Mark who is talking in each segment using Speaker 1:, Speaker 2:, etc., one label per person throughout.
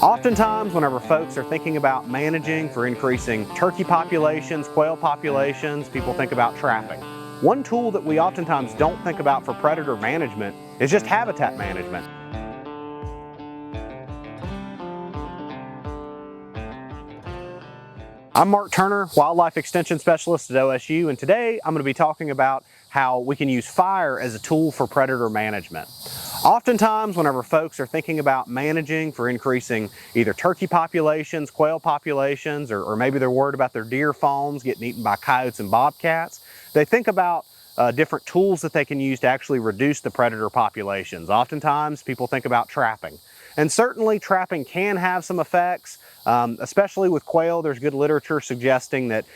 Speaker 1: Oftentimes, whenever folks are thinking about managing for increasing turkey populations, quail populations, people think about trapping. One tool that we oftentimes don't think about for predator management is just habitat management. I'm Mark Turner, Wildlife Extension Specialist at OSU, and today I'm going to be talking about how we can use fire as a tool for predator management. Oftentimes, whenever folks are thinking about managing for increasing either turkey populations, quail populations, or maybe they're worried about their deer fawns getting eaten by coyotes and bobcats, they think about different tools that they can use to actually reduce the predator populations. Oftentimes, people think about trapping. And certainly trapping can have some effects, especially with quail. There's good literature suggesting that,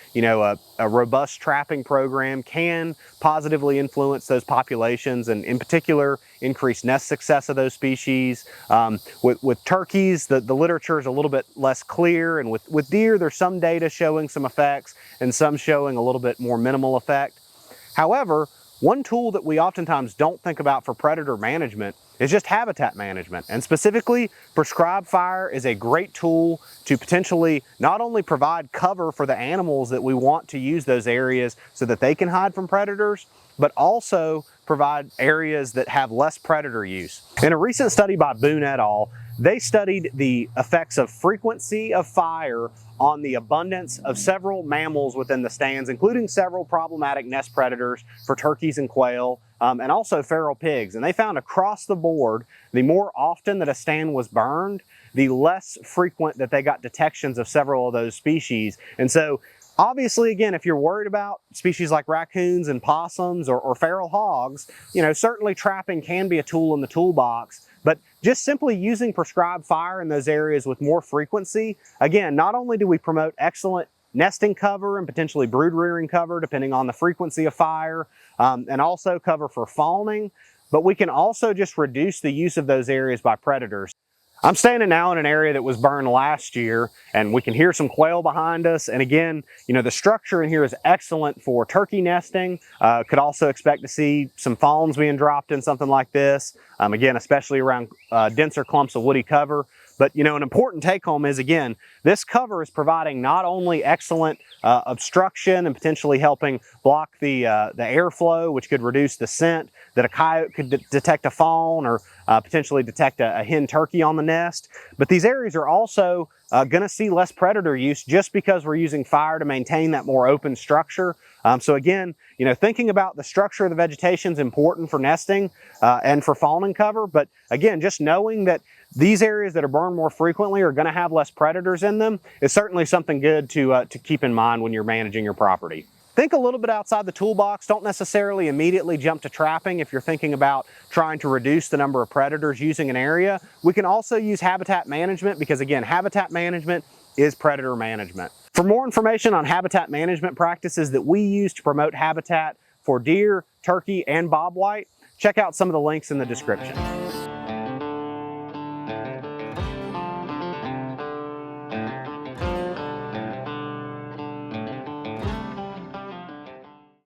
Speaker 1: a robust trapping program can positively influence those populations and in particular increase nest success of those species. With turkeys, the literature is a little bit less clear, and with deer, there's some data showing some effects and some showing a little bit more minimal effect. However, one tool that we oftentimes don't think about for predator management is just habitat management, and specifically prescribed fire is a great tool to potentially not only provide cover for the animals that we want to use those areas so that they can hide from predators, but also provide areas that have less predator use. In a recent study by Boone et al., they studied the effects of frequency of fire on the abundance of several mammals within the stands, including several problematic nest predators for turkeys and quail, and also feral pigs. And they found across the board, the more often that a stand was burned, the less frequent that they got detections of several of those species. And so obviously, again, if you're worried about species like raccoons and possums or feral hogs, certainly trapping can be a tool in the toolbox, but just simply using prescribed fire in those areas with more frequency, again, not only do we promote excellent nesting cover and potentially brood rearing cover depending on the frequency of fire, and also cover for fawning, but we can also just reduce the use of those areas by predators. I'm standing now in an area that was burned last year, and we can hear some quail behind us. And again, the structure in here is excellent for turkey nesting. Could also expect to see some fawns being dropped in something like this. Again, especially around denser clumps of woody cover. But an important take home is, again, this cover is providing not only excellent obstruction and potentially helping block the airflow, which could reduce the scent that a coyote could detect a fawn or potentially detect a hen turkey on the nest. But these areas are also going to see less predator use just because we're using fire to maintain that more open structure. So again, thinking about the structure of the vegetation is important for nesting and for fawning cover. But again, just knowing that these areas that are burned more frequently are going to have less predators in them is certainly something good to keep in mind when you're managing your property. Think a little bit outside the toolbox. Don't necessarily immediately jump to trapping if you're thinking about trying to reduce the number of predators using an area. We can also use habitat management because, again, habitat management is predator management. For more information on habitat management practices that we use to promote habitat for deer, turkey, and bobwhite, check out some of the links in the description.